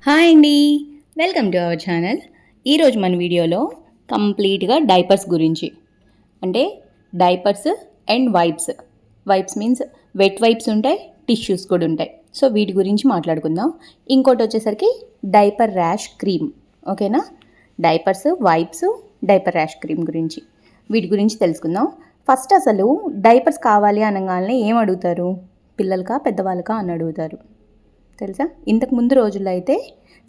Hi అండి, welcome to our channel. ఈరోజు మన వీడియోలో కంప్లీట్గా డైపర్స్ గురించి, అంటే diapers and wipes. Wipes means wet wipes ఉంటాయి, టిష్యూస్ కూడా ఉంటాయి. సో వీటి గురించి మాట్లాడుకుందాం. ఇంకోటి వచ్చేసరికి డైపర్ ర్యాష్ క్రీమ్. ఓకేనా? Diapers, wipes, diaper rash cream గురించి, వీటి గురించి తెలుసుకుందాం. ఫస్ట్ అసలు డైపర్స్ కావాలి అనగానే ఏం అడుగుతారు? పిల్లలకా పెద్దవాళ్ళకా అని అడుగుతారు. తెలుసా? ఇంతకు ముందు రోజుల్లో అయితే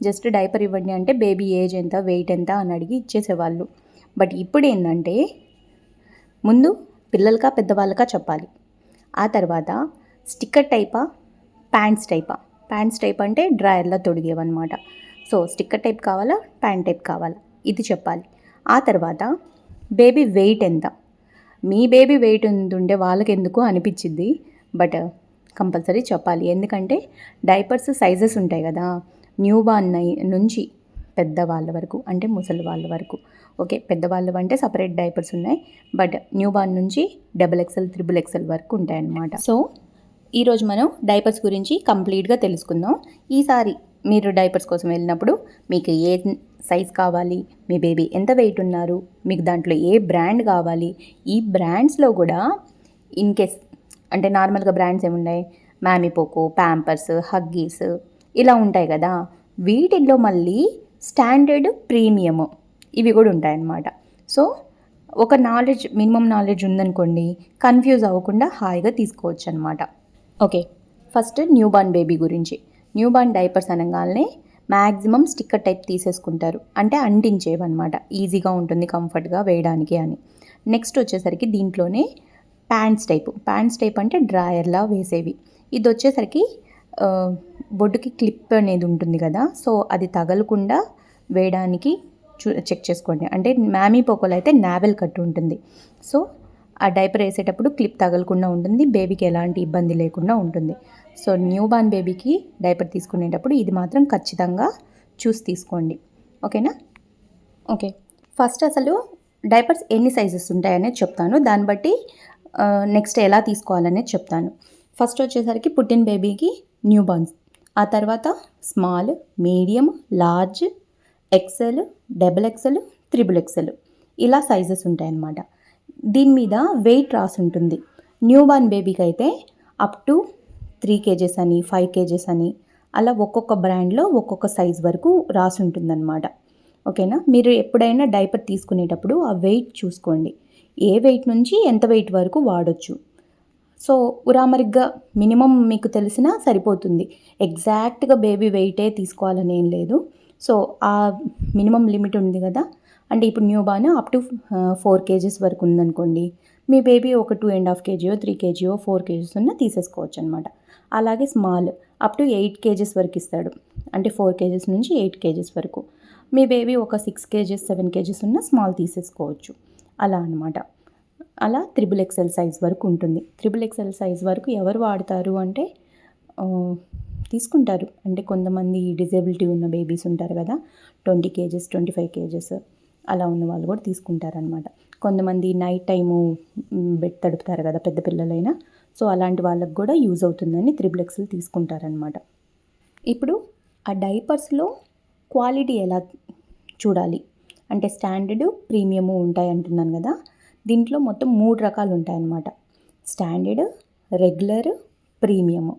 జస్ట్ డైపర్ ఇవ్వండి అంటే బేబీ ఏజ్ ఎంత, వెయిట్ ఎంత అని అడిగి ఇచ్చేసేవాళ్ళు. బట్ ఇప్పుడు ఏంటంటే ముందు పిల్లలకా పెద్దవాళ్ళకా చెప్పాలి. ఆ తర్వాత స్టిక్కర్ టైపా, ప్యాంట్స్ టైపా. ప్యాంట్స్ టైప్ అంటే డ్రాయర్లో తొడిగేవన్నమాట. సో స్టిక్కర్ టైప్ కావాలా, ప్యాంట్ టైప్ కావాలా, ఇది చెప్పాలి. ఆ తర్వాత బేబీ వెయిట్ ఎంత. మీ బేబీ వెయిట్ ఉంటుండే వాళ్ళకి ఎందుకు అనిపించింది, బట్ కంపల్సరీ చెప్పాలి. ఎందుకంటే డైపర్స్ సైజెస్ ఉంటాయి కదా, న్యూ బార్న్ నుంచి పెద్దవాళ్ళ వరకు, అంటే ముసలి వాళ్ళ వరకు. ఓకే, పెద్దవాళ్ళు అంటే సపరేట్ డైపర్స్ ఉన్నాయి, బట్ న్యూ బార్న్ నుంచి XXL, XXL వరకు ఉంటాయన్నమాట. సో ఈరోజు మనం డైపర్స్ గురించి కంప్లీట్గా తెలుసుకుందాం. ఈసారి మీరు డైపర్స్ కోసం వెళ్ళినప్పుడు మీకు ఏ సైజ్ కావాలి, మీ బేబీ ఎంత వెయిట్ ఉన్నారు, మీకు దాంట్లో ఏ బ్రాండ్ కావాలి, ఈ బ్రాండ్స్లో కూడా ఇన్ కేస్ అంటే నార్మల్గా బ్రాండ్స్ ఏమున్నాయి, మ్యామిపోకో, ప్యాంపర్స్, హగ్గీస్ ఇలా ఉంటాయి కదా, వీటిల్లో మళ్ళీ స్టాండర్డ్, ప్రీమియము ఇవి కూడా ఉంటాయన్నమాట. సో ఒక నాలెడ్జ్, మినిమం నాలెడ్జ్ ఉందనుకోండి, కన్ఫ్యూజ్ అవ్వకుండా హాయిగా తీసుకోవచ్చు అనమాట. Okay, first new born baby గురించి. న్యూ బార్న్ డైపర్స్ అనగానే మ్యాక్సిమం స్టిక్కర్ టైప్ తీసేసుకుంటారు, అంటే అంటించేవన్నమాట, ఈజీగా ఉంటుంది కంఫర్ట్గా వేయడానికి అని. నెక్స్ట్ వచ్చేసరికి దీంట్లోనే ప్యాంట్స్ టైప్ అంటే డ్రాయర్లా వేసేవి. ఇది వచ్చేసరికి బొడ్డుకి క్లిప్ అనేది ఉంటుంది కదా, సో అది తగలకుండా వేయడానికి చెక్ చేసుకోండి. అంటే మ్యామిపోకోలో అయితే నావెల్ కట్ ఉంటుంది, సో ఆ డైపర్ వేసేటప్పుడు క్లిప్ తగలకుండా ఉంటుంది, బేబీకి ఎలాంటి ఇబ్బంది లేకుండా ఉంటుంది. సో న్యూ బార్న్ బేబీకి డైపర్ తీసుకునేటప్పుడు ఇది మాత్రం ఖచ్చితంగా చూసి తీసుకోండి. ఓకేనా? ఓకే, ఫస్ట్ అసలు డైపర్స్ ఎన్ని సైజెస్ ఉంటాయనేది చెప్తాను, దాన్ని బట్టి నెక్స్ట్ ఎలా తీసుకోవాలనేది చెప్తాను. ఫస్ట్ వచ్చేసరికి పుట్టిన బేబీకి న్యూ బార్న్స్, ఆ తర్వాత small, medium, large, XL, XXL, XXL ఇలా సైజెస్ ఉంటాయన్నమాట. దీని మీద వెయిట్ రాసి ఉంటుంది. న్యూ బార్న్ బేబీకి అయితే అప్ టు 3 kgs అని, 5 kgs అని అలా ఒక్కొక్క బ్రాండ్లో ఒక్కొక్క సైజ్ వరకు రాసి ఉంటుందన్నమాట. ఓకేనా? మీరు ఎప్పుడైనా డైపర్ తీసుకునేటప్పుడు ఆ వెయిట్ చూసుకోండి, ఏ వెయిట్ నుంచి ఎంత వెయిట్ వరకు వాడచ్చు. సో ఉరామరిగ్గా మినిమం మీకు తెలిసినా సరిపోతుంది, ఎగ్జాక్ట్గా బేబీ వెయిటే తీసుకోవాలని ఏం లేదు. సో ఆ మినిమం లిమిట్ ఉంది కదా, అంటే ఇప్పుడు new born up to 4 kgs వరకు ఉందనుకోండి, మీ బేబీ ఒక 2.5 kg, 3 kg, 4 kgs ఉన్న తీసేసుకోవచ్చు అనమాట. అలాగే స్మాల్ అప్ టు 8 kgs వరకు ఇస్తాడు, అంటే 4 kgs నుంచి 8 kgs వరకు. మీ బేబీ ఒక 6 kgs, 7 kgs ఉన్న స్మాల్ తీసేసుకోవచ్చు, అలా అనమాట. అలా XXL సైజ్ వరకు ఉంటుంది. XXL సైజ్ వరకు ఎవరు వాడతారు అంటే తీసుకుంటారు, అంటే కొంతమంది డిజేబిలిటీ ఉన్న బేబీస్ ఉంటారు కదా, 20 kgs, 25 kgs అలా ఉన్న వాళ్ళు కూడా తీసుకుంటారనమాట. కొంతమంది నైట్ టైము బెడ్ తడుపుతారు కదా పెద్ద పిల్లలైనా, సో అలాంటి వాళ్ళకి కూడా యూజ్ అవుతుందని XXL తీసుకుంటారనమాట. ఇప్పుడు ఆ డైపర్స్లో క్వాలిటీ ఎలా చూడాలి అంటే స్టాండర్డ్, ప్రీమియము ఉంటాయి అంటున్నాను కదా, దీంట్లో మొత్తం 3 రకాలు ఉంటాయన్నమాట. Standard, regular, premium.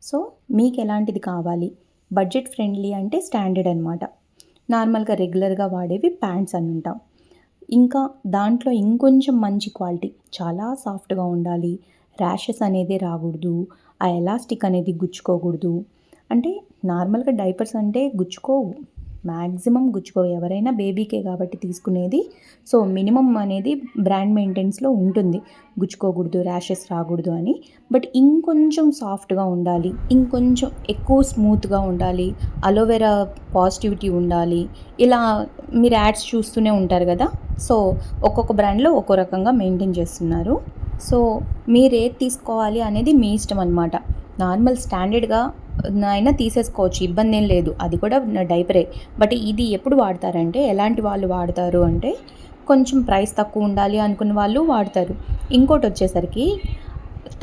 సో మీకు ఎలాంటిది కావాలి, బడ్జెట్ ఫ్రెండ్లీ అంటే స్టాండర్డ్ అనమాట. నార్మల్గా రెగ్యులర్గా వాడేవి ప్యాంట్స్ అని ఉంటాం. ఇంకా దాంట్లో ఇంకొంచెం మంచి క్వాలిటీ, చాలా సాఫ్ట్గా ఉండాలి, ర్యాషెస్ అనేది రాకూడదు, ఆ ఎలాస్టిక్ అనేది గుచ్చుకోకూడదు. అంటే నార్మల్గా డైపర్స్ అంటే గుచ్చుకోవు, మ్యాక్సిమం గుచ్చుకోవు, ఎవరైనా బేబీకే కాబట్టి తీసుకునేది. సో మినిమం అనేది బ్రాండ్ మెయింటెనెన్స్లో ఉంటుంది, గుచ్చుకోకూడదు, ర్యాషెస్ రాకూడదు అని. బట్ ఇంకొంచెం సాఫ్ట్గా ఉండాలి, ఇంకొంచెం ఎక్కువ స్మూత్గా ఉండాలి, అలోవెరా పాజిటివిటీ ఉండాలి, ఇలా మీరు యాడ్స్ చూస్తూనే ఉంటారు కదా. సో ఒక్కొక్క బ్రాండ్లో ఒక్కో రకంగా మెయింటైన్ చేస్తున్నారు. సో మీరు ఏది తీసుకోవాలి అనేది మీ ఇష్టం అనమాట. నార్మల్ స్టాండర్డ్గా అయినా తీసేసుకోవచ్చు, ఇబ్బంది ఏం లేదు, అది కూడా డైపరే. బట్ ఇది ఎప్పుడు వాడతారంటే, ఎలాంటి వాళ్ళు వాడతారు అంటే, కొంచెం ప్రైస్ తక్కువ ఉండాలి అనుకున్న వాళ్ళు వాడతారు. ఇంకోటి వచ్చేసరికి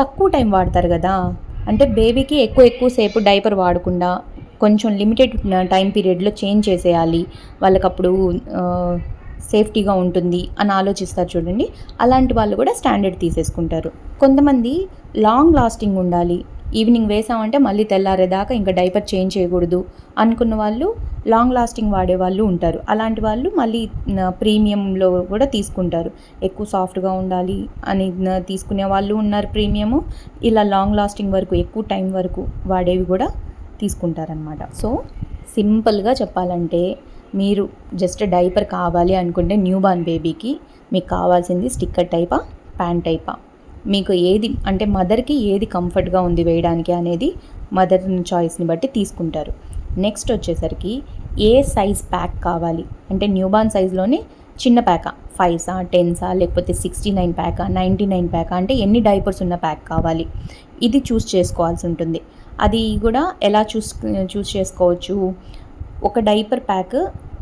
తక్కువ టైం వాడతారు కదా, అంటే బేబీకి ఎక్కువ సేపు డైపర్ వాడకుండా కొంచెం లిమిటెడ్ టైం పీరియడ్లో చేంజ్ చేసేయాలి, వాళ్ళకప్పుడు సేఫ్టీగా ఉంటుంది అని ఆలోచిస్తారు చూడండి. అలాంటి వాళ్ళు కూడా స్టాండర్డ్ తీసేసుకుంటారు. కొంతమంది లాంగ్ లాస్టింగ్ ఉండాలి, ఈవినింగ్ వేసామంటే మళ్ళీ తెల్లారేదాకా ఇంకా డైపర్ చేంజ్ చేయకూడదు అనుకున్న వాళ్ళు లాంగ్ లాస్టింగ్ వాడే వాళ్ళు ఉంటారు. అలాంటి వాళ్ళు మళ్ళీ ప్రీమియంలో కూడా తీసుకుంటారు. ఎక్కువ సాఫ్ట్గా ఉండాలి అని తీసుకునే వాళ్ళు ఉన్నారు ప్రీమియము. ఇలా లాంగ్ లాస్టింగ్ వరకు ఎక్కువ టైం వరకు వాడేవి కూడా తీసుకుంటారనమాట. సో సింపుల్గా చెప్పాలంటే మీరు జస్ట్ డైపర్ కావాలి అనుకుంటే న్యూ బార్న్ బేబీకి మీకు కావాల్సింది స్టిక్కర్ టైపా, ప్యాంట్ టైపా, మీకు ఏది అంటే మదర్కి ఏది కంఫర్ట్గా ఉంది వేయడానికి అనేది మదర్ చాయిస్ని బట్టి తీసుకుంటారు. నెక్స్ట్ వచ్చేసరికి ఏ సైజ్ ప్యాక్ కావాలి అంటే న్యూ బార్న్ సైజ్లోనే చిన్న ప్యాకా, 5సా 10సా లేకపోతే 69 ప్యాకా 99 ప్యాకా అంటే ఎన్ని డైపర్స్ ఉన్న ప్యాక్ కావాలి, ఇది చూస్ చేసుకోవాల్సి ఉంటుంది. అది కూడా ఎలా చూస్ చేసుకోవచ్చు, ఒక డైపర్ ప్యాక్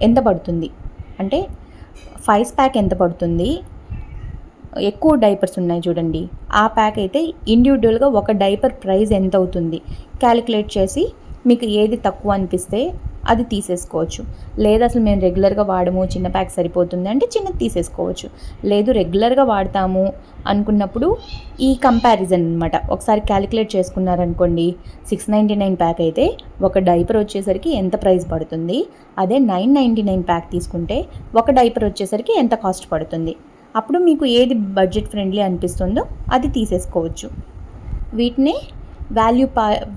ఎంత పడుతుంది అంటే 5 ప్యాక్ ఎంత పడుతుంది, ఎక్కువ డైపర్స్ ఉన్నాయి చూడండి ఆ ప్యాక్ అయితే ఇండివిజువల్గా ఒక డైపర్ ప్రైస్ ఎంత అవుతుంది క్యాలిక్యులేట్ చేసి మీకు ఏది తక్కువ అనిపిస్తే అది తీసేసుకోవచ్చు. లేదు అసలు మేము రెగ్యులర్గా వాడము, చిన్న ప్యాక్ సరిపోతుంది అంటే చిన్నది తీసేసుకోవచ్చు. లేదు రెగ్యులర్గా వాడతాము అనుకున్నప్పుడు ఈ కంపారిజన్ అనమాట ఒకసారి క్యాలిక్యులేట్ చేసుకున్నారనుకోండి. 699 ప్యాక్ అయితే ఒక డైపర్ వచ్చేసరికి ఎంత ప్రైస్ పడుతుంది, అదే 999 ప్యాక్ తీసుకుంటే ఒక డైపర్ వచ్చేసరికి ఎంత కాస్ట్ పడుతుంది. అప్పుడు మీకు ఏది బడ్జెట్ ఫ్రెండ్లీ అనిపిస్తుందో అది తీసేసుకోవచ్చు. వీటినే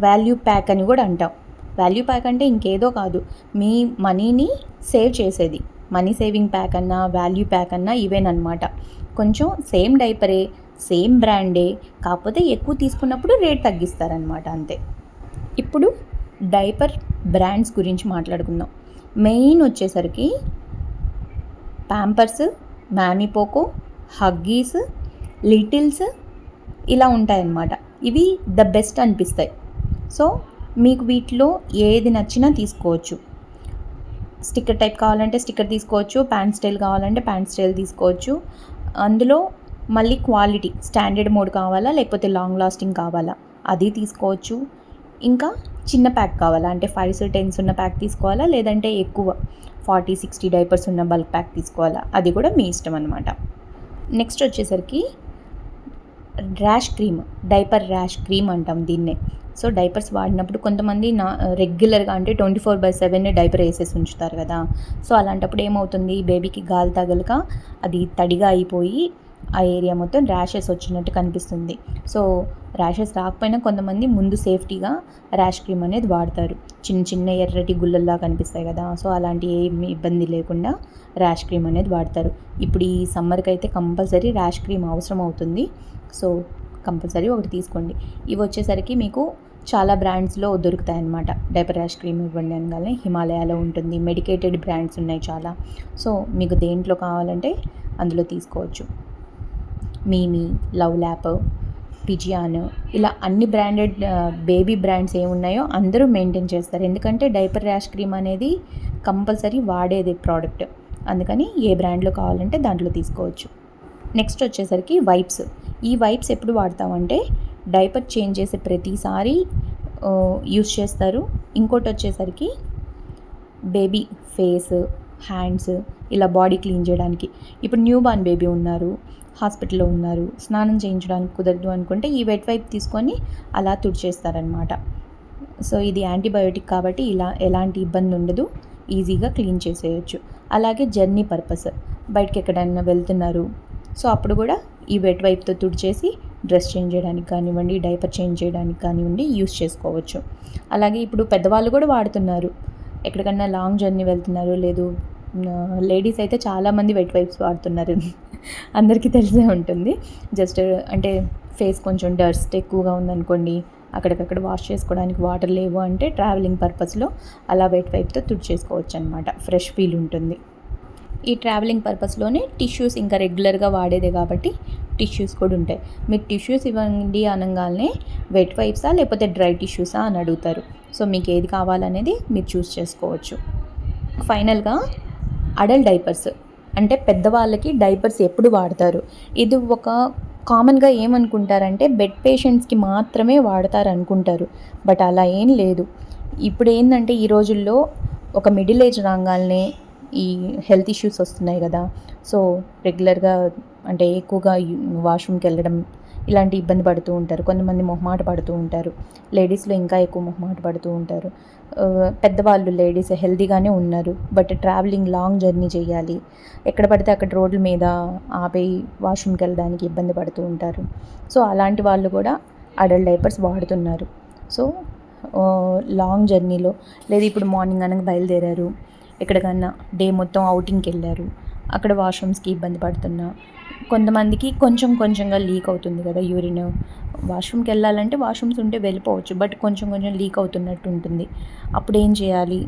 వాల్యూ ప్యాక్ అని కూడా అంటాం. వాల్యూ ప్యాక్ అంటే ఇంకేదో కాదు, మీ మనీని సేవ్ చేసేది. మనీ సేవింగ్ ప్యాక్ అన్నా వాల్యూ ప్యాక్ అన్నా ఇవేనమాట. కొంచెం సేమ్ డైపరే, సేమ్ బ్రాండే, కాకపోతే ఎక్కువ తీసుకున్నప్పుడు రేట్ తగ్గిస్తారనమాట అంతే. ఇప్పుడు డైపర్ బ్రాండ్స్ గురించి మాట్లాడుకుందాం. మెయిన్ వచ్చేసరికి ప్యాంపర్స్, మ్యామీపోకో, హగ్గీస్, లిటిల్స్ ఇలా ఉంటాయన్నమాట. ఇవి ద బెస్ట్ అనిపిస్తాయి. సో మీకు వీటిలో ఏది నచ్చినా తీసుకోవచ్చు. స్టిక్కర్ టైప్ కావాలంటే స్టిక్కర్ తీసుకోవచ్చు, ప్యాంట్ స్టైల్ కావాలంటే ప్యాంట్ స్టైల్ తీసుకోవచ్చు. అందులో మళ్ళీ క్వాలిటీ స్టాండర్డ్ మోడ్ కావాలా లేకపోతే లాంగ్ లాస్టింగ్ కావాలా అది తీసుకోవచ్చు. ఇంకా చిన్న ప్యాక్ కావాలా అంటే 5s 10s ఉన్న ప్యాక్ తీసుకోవాలా లేదంటే ఎక్కువ 40-60 డైపర్స్ ఉన్న బల్క్ ప్యాక్ తీసుకోవాలా అది కూడా మీ ఇష్టం అనమాట. నెక్స్ట్ వచ్చేసరికి rash cream, diaper rash cream అంటాం దీన్నే. సో డైపర్స్ వాడినప్పుడు కొంతమంది రెగ్యులర్గా అంటే 24/7 డైపర్ వేసేసి ఉంచుతారు కదా. సో అలాంటప్పుడు ఏమవుతుంది, బేబీకి గాలి తగలక అది తడిగా అయిపోయి ఆ ఏరియా మొత్తం ర్యాషెస్ వచ్చినట్టు కనిపిస్తుంది. సో ర్యాషెస్ రాకపోయినా కొంతమంది ముందు సేఫ్టీగా ర్యాష్ క్రీమ్ అనేది వాడతారు. చిన్న చిన్న ఎర్రటి గుల్లల్లా కనిపిస్తాయి కదా. సో అలాంటి ఏమి ఇబ్బంది లేకుండా ర్యాష్ క్రీమ్ అనేది వాడతారు. ఇప్పుడు ఈ సమ్మర్కి అయితే కంపల్సరీ ర్యాష్ క్రీమ్ అవసరం అవుతుంది. సో కంపల్సరీ ఒకటి తీసుకోండి. ఇవి వచ్చేసరికి మీకు చాలా బ్రాండ్స్లో దొరుకుతాయి అన్నమాట. డైపర్ ర్యాష్ క్రీమ్ ఇవ్వండి అనగానే హిమాలయాలో ఉంటుంది, మెడికేటెడ్ బ్రాండ్స్ ఉన్నాయి చాలా. సో మీకు దేంట్లో కావాలంటే అందులో తీసుకోవచ్చు. మీమీ, లవ్ ల్యాప్, పిజియాన్ ఇలా అన్ని బ్రాండెడ్ బేబీ బ్రాండ్స్ ఏమున్నాయో అందరూ మెయింటైన్ చేస్తారు. ఎందుకంటే డైపర్ ర్యాష్ క్రీమ్ అనేది కంపల్సరీ వాడేది ప్రోడక్ట్, అందుకని ఏ బ్రాండ్లో కావాలంటే దాంట్లో తీసుకోవచ్చు. నెక్స్ట్ వచ్చేసరికి వైప్స్. ఈ వైప్స్ ఎప్పుడు వాడతామంటే డైపర్ చేంజ్ చేసే ప్రతిసారి యూస్ చేస్తారు. ఇంకోటి వచ్చేసరికి బేబీ ఫేస్, హ్యాండ్స్ ఇలా బాడీ క్లీన్ చేయడానికి. ఇప్పుడు న్యూ బార్న్ బేబీ ఉన్నారు, హాస్పిటల్లో ఉన్నారు, స్నానం చేయించడానికి కుదరదు అనుకుంటే ఈ వెట్ వైప్ తీసుకొని అలా తుడిచేస్తారనమాట. సో ఇది యాంటీబయోటిక్ కాబట్టి ఇలా ఎలాంటి ఇబ్బంది ఉండదు, ఈజీగా క్లీన్ చేసేయచ్చు. అలాగే జర్నీ పర్పస్, బయటకి ఎక్కడైనా వెళ్తున్నారు, సో అప్పుడు కూడా ఈ వెట్ వైప్తో తుడిచేసి డ్రెస్ చేంజ్ చేయడానికి కానివ్వండి, డైపర్ చేంజ్ చేయడానికి కానివ్వండి యూస్ చేసుకోవచ్చు. అలాగే ఇప్పుడు పెద్దవాళ్ళు కూడా వాడుతున్నారు, ఎక్కడికన్నా లాంగ్ జర్నీ వెళ్తున్నారు, లేదు లేడీస్ అయితే చాలామంది వెట్ వైప్స్ వాడుతున్నారు, అందరికీ తెలిసే ఉంటుంది. జస్ట్ అంటే ఫేస్ కొంచెం డస్ట్ ఎక్కువగా ఉందనుకోండి, అక్కడికక్కడ వాష్ చేసుకోవడానికి వాటర్ లేవు అంటే ట్రావెలింగ్ పర్పస్లో అలా వెట్ వైప్తో తుడిచేసుకోవచ్చు అనమాట, ఫ్రెష్ ఫీల్ ఉంటుంది. ఈ ట్రావెలింగ్ పర్పస్లోనే టిష్యూస్ ఇంకా రెగ్యులర్గా వాడేదే కాబట్టి టిష్యూస్ కూడా ఉంటాయి. మీరు టిష్యూస్ ఇవ్వండి అనగానే వెట్ వైప్సా లేకపోతే డ్రై టిష్యూసా అని అడుగుతారు. సో మీకు ఏది కావాలనేది మీరు చూస్ చేసుకోవచ్చు. ఫైనల్గా అడల్ట్ డైపర్స్ అంటే పెద్దవాళ్ళకి డైపర్స్ ఎప్పుడు వాడతారు, ఇది ఒక కామన్గా ఏమనుకుంటారంటే బెడ్ పేషెంట్స్కి మాత్రమే వాడతారు అనుకుంటారు. బట్ అలా ఏం లేదు. ఇప్పుడు ఏంటంటే ఈ రోజుల్లో ఒక మిడిల్ ఏజ్ రాగానే ఈ హెల్త్ ఇష్యూస్ వస్తున్నాయి కదా. సో రెగ్యులర్గా అంటే ఎక్కువగా వాష్రూమ్కి వెళ్ళడం ఇలాంటి ఇబ్బంది పడుతూ ఉంటారు. కొంతమంది మొహమాట పడుతూ ఉంటారు. లేడీస్లో ఇంకా ఎక్కువ మొహమాట పడుతూ ఉంటారు. పెద్దవాళ్ళు లేడీస్ హెల్తీగానే ఉన్నారు, బట్ ట్రావెలింగ్ లాంగ్ జర్నీ చేయాలి, ఎక్కడ పడితే అక్కడ రోడ్ల మీద ఆపేయి వాష్రూమ్కి వెళ్ళడానికి ఇబ్బంది పడుతూ ఉంటారు. సో అలాంటి వాళ్ళు కూడా అడల్ట్ డైపర్స్ వాడుతున్నారు. సో లాంగ్ జర్నీలో లేదా ఇప్పుడు మార్నింగ్ అనగా బయలుదేరారు, ఎక్కడికన్నా డే మొత్తం అవుటింగ్కి వెళ్ళారు, అక్కడ వాష్రూమ్స్కి ఇబ్బంది పడుతున్నా, కొంతమందికి కొంచెం కొంచెంగా లీక్ అవుతుంది కదా యూరిన్. వాష్రూమ్కి వెళ్ళాలంటే వాష్రూమ్స్ ఉంటే వెళ్ళిపోవచ్చు, బట్ కొంచెం కొంచెం లీక్ అవుతున్నట్టు ఉంటుంది. అప్పుడు ఏం చేయాలి?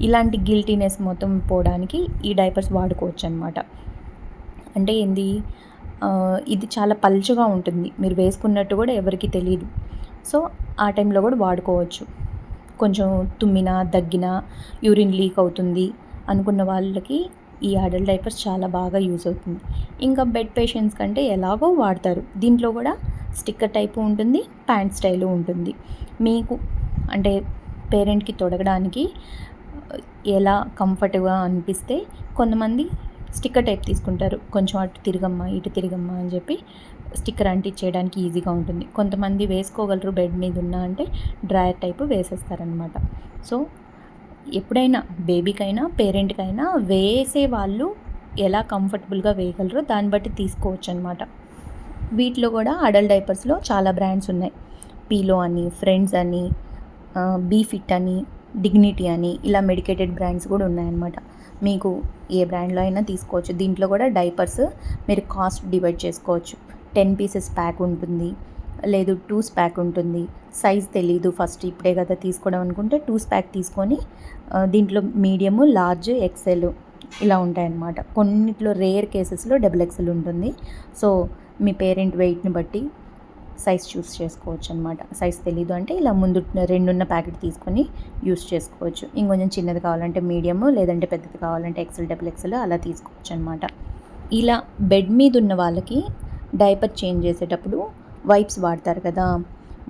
ఇలాంటి గిల్టీనెస్ మొత్తం పోవడానికి ఈ డైపర్స్ వాడుకోవచ్చు అనమాట. అంటే ఏంది, ఇది చాలా పల్చగా ఉంటుంది, మీరు వేసుకున్నట్టు కూడా ఎవరికి తెలియదు. సో ఆ టైంలో కూడా వాడుకోవచ్చు. కొంచెం తుమ్మినా దగ్గినా యూరిన్ లీక్ అవుతుంది అనుకున్న వాళ్ళకి ఈ అడల్ట్ డైపర్స్ చాలా బాగా యూజ్ అవుతుంది. ఇంకా బెడ్ పేషెంట్స్ కంటే ఎలాగో వాడతారు. దీంట్లో కూడా స్టిక్కర్ టైపు ఉంటుంది, ప్యాంట్ స్టైలు ఉంటుంది. మీకు అంటే పేరెంట్కి తొడగడానికి ఎలా కంఫర్ట్గా అనిపిస్తే కొంతమంది స్టిక్కర్ టైప్ తీసుకుంటారు. కొంచెం అటు తిరగమ్మా ఇటు తిరగమ్మా అని చెప్పి స్టిక్కర్ అంటించేయడానికి ఈజీగా ఉంటుంది. కొంతమంది వేసుకోగలరు బెడ్ మీద ఉన్నా అంటే డ్రాయర్ టైపు వేసేస్తారనమాట. సో ఎప్పుడైనా బేబీకైనా పేరెంట్కైనా వేసే వాళ్ళు ఎలా కంఫర్టబుల్గా వేయగలరో దాన్ని బట్టి తీసుకోవచ్చు అనమాట. వీటిలో కూడా అడల్ట్ డైపర్స్లో చాలా బ్రాండ్స్ ఉన్నాయి. పీలో అని, ఫ్రెండ్స్ అని, బీఫిట్ అని, డిగ్నిటీ అని, ఇలా మెడికేటెడ్ బ్రాండ్స్ కూడా ఉన్నాయన్నమాట. మీకు ఏ బ్రాండ్లో అయినా తీసుకోవచ్చు. దీంట్లో కూడా డైపర్స్ మీరు కాస్ట్ డివైడ్ చేసుకోవచ్చు. 10 పీసెస్ ప్యాక్ ఉంటుంది, లేదు 2 ప్యాక్ ఉంటుంది. సైజ్ తెలీదు ఫస్ట్ ఇప్పుడే కదా తీసుకోవడం అనుకుంటే 2 ప్యాక్ తీసుకొని దీంట్లో మీడియము, లార్జ్, ఎక్సెల్ ఇలా ఉంటాయన్నమాట. కొన్నిట్లో రేర్ కేసెస్లో XXL ఉంటుంది. సో మీ పేరెంట్ వెయిట్ని బట్టి సైజ్ చూస్ చేసుకోవచ్చు అనమాట. సైజ్ తెలీదు అంటే ఇలా ముందు 2 ఉన్న ప్యాకెట్ తీసుకొని యూస్ చేసుకోవచ్చు. ఇంకొంచెం చిన్నది కావాలంటే మీడియము, లేదంటే పెద్దది కావాలంటే XXL అలా తీసుకోవచ్చు అనమాట. ఇలా బెడ్ మీద ఉన్న వాళ్ళకి డైపర్ చేంజ్ చేసేటప్పుడు వైప్స్ వాడతారు కదా.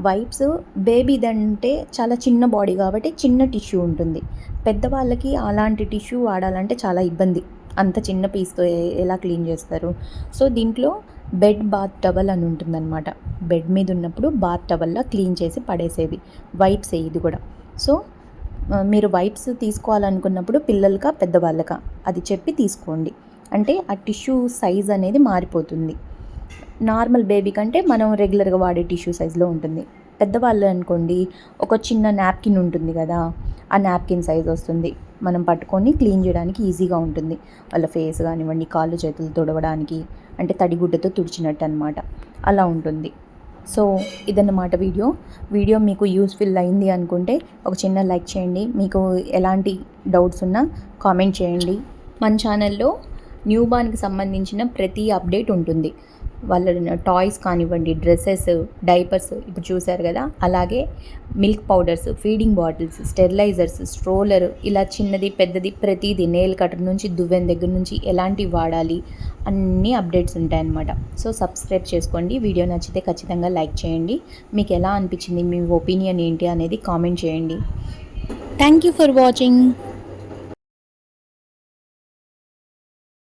వైప్స్ బేబీదంటే చాలా చిన్న బాడీ కాబట్టి చిన్న టిష్యూ ఉంటుంది. పెద్దవాళ్ళకి అలాంటి టిష్యూ వాడాలంటే చాలా ఇబ్బంది. అంత చిన్న పీస్తో ఎలా క్లీన్ చేస్తారు? సో దీంట్లో బెడ్ బాత్ టవల్ అని ఉంటుందన్నమాట. బెడ్ మీద ఉన్నప్పుడు బాత్ టవల్లా క్లీన్ చేసి పడేసేవి వైప్స్ ఇది కూడా. సో మీరు వైప్స్ తీసుకోవాలనుకున్నప్పుడు పిల్లలకా పెద్దవాళ్ళకా అది చెప్పి తీసుకోండి. అంటే ఆ టిష్యూ సైజ్ అనేది మారిపోతుంది. నార్మల్ బేబీ కంటే మనం రెగ్యులర్గా వాడే టిష్యూ సైజులో ఉంటుంది. పెద్దవాళ్ళు అనుకోండి, ఒక చిన్న నాప్కిన్ ఉంటుంది కదా, ఆ నాప్కిన్ సైజ్ వస్తుంది. మనం పట్టుకొని క్లీన్ చేయడానికి ఈజీగా ఉంటుంది. వాళ్ళ ఫేస్ కానివ్వండి, కాళ్ళు చేతులు తుడవడానికి, అంటే తడిగుడ్డతో తుడిచినట్టు అనమాట, అలా ఉంటుంది. సో ఇదన్నమాట వీడియో మీకు యూస్ఫుల్ అయింది అనుకుంటే ఒక చిన్న లైక్ చేయండి. మీకు ఎలాంటి డౌట్స్ ఉన్నా కామెంట్ చేయండి. మన ఛానల్లో న్యూ బార్న్కి సంబంధించిన ప్రతి అప్డేట్ ఉంటుంది. వాళ్ళ టాయ్స్ కానివ్వండి, డ్రెస్సెస్, డైపర్స్ ఇప్పుడు చూశారు కదా, అలాగే milk powders, feeding bottles, sterilisers, stroller, ఇలా చిన్నది పెద్దది ప్రతిదీ, నెయిల్ కటర్ నుంచి దువ్వెన దగ్గర నుంచి ఎలాంటివి వాడాలి అన్నీ అప్డేట్స్ ఉంటాయన్నమాట. సో సబ్స్క్రైబ్ చేసుకోండి. వీడియో నచ్చితే ఖచ్చితంగా లైక్ చేయండి. మీకు ఎలా అనిపించింది, మీ ఒపీనియన్ ఏంటి అనేది కామెంట్ చేయండి. Thank you for watching.